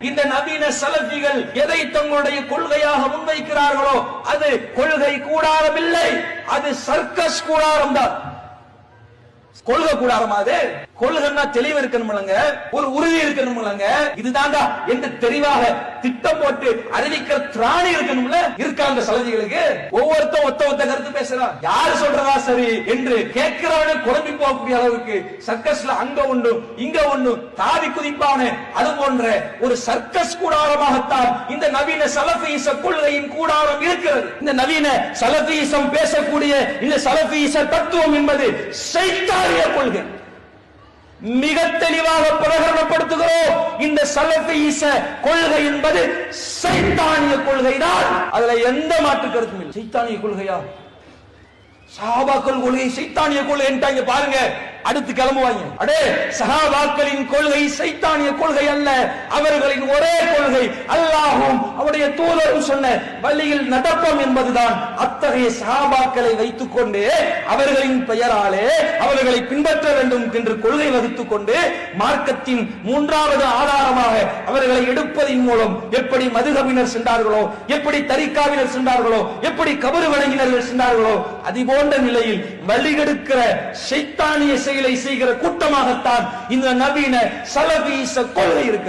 இந்த நவீன சலபிகள் எதை தங்களுடைய கொள்கையாக முன்வைக்கிறார்களோ அது கொள்கை கூடாரம் இல்லை, அது சர்க்கஸ் கூடாரம் தான். கொள்கை கூடாரமா? அது கொள்கைன்னா தெளிவு இருக்கணும்லங்க, ஒரு உறுதி இருக்கணும்லங்க. இதுதான்டா என்று தெளிவாக திட்டம் போட்டு அறிவிக்கிற திராணி இருக்கணும்ல. இருக்காங்க சலதிகளுக்கு ஒவ்வொருத்தரும் ஒத்த கருத்து பேசுறான். யாரு சொல்றதா சரி என்று கேட்கிறவனே குழம்பி போகக்கூடிய அளவுக்கு சர்க்கஸ்ல அங்க ஒண்ணு இங்க ஒண்ணு தாவி குதிப்பானே, அது போன்ற ஒரு சர்க்கஸ் கூடாரமாகத்தான் இந்த நவீன சலஃபீச கொள்கையின் கூடாரம் இருக்கிறது. இந்த நவீன சலஃபீசம் பேசக்கூடிய இந்த சலஃபீச தத்துவம் என்பது சைத்தானிய கொள்கை. மிக தெளிவாக பிரகடனப்படுத்துகிறோம், இந்த சலஃபீச கொள்கை என்பது சைத்தானிய கொள்கைதான். அதுல எந்த மாற்று கருத்தும் இல்லை. சைத்தானிய கொள்கையா? சஹாபாக்கள் கொள்கை சைத்தானிய கொள்கை பாருங்க, அடுத்து கிளம்புவாங்க. அடே, சஹாபாக்களின் கொள்கை சைத்தானிய கொள்கை அல்ல, அவர்களின் ஒரே கொள்கை அல்லாஹ்வும் அவருடைய தூதரும் சொன்ன வழியில் நடப்போம் என்பதுதான். அத்தகைய சஹாபாக்களை வைத்துக் கொண்டு அவர்களின் பெயராலே அவர்களை பின்பற்ற வேண்டும் என்று கொள்கை வகுத்துக் கொண்டு மார்க்கத்தின் மூன்றாவது ஆதாரமாக அவர்களை எடுப்பதின் மூலம் எப்படி மதுஹபினர் சென்றார்களோ, எப்படி தரிகாவினர் சென்றார்களோ, எப்படி கபறு வணங்கினர்கள் சென்றார்களோ, அதுபோன்ற நிலையில் வழிகெடுக்கிற சைத்தானிய செயலை செய்கிற கூட்டமாகத்தான் இந்த நவீன சலஃபீச கொள்கை இருக்கு.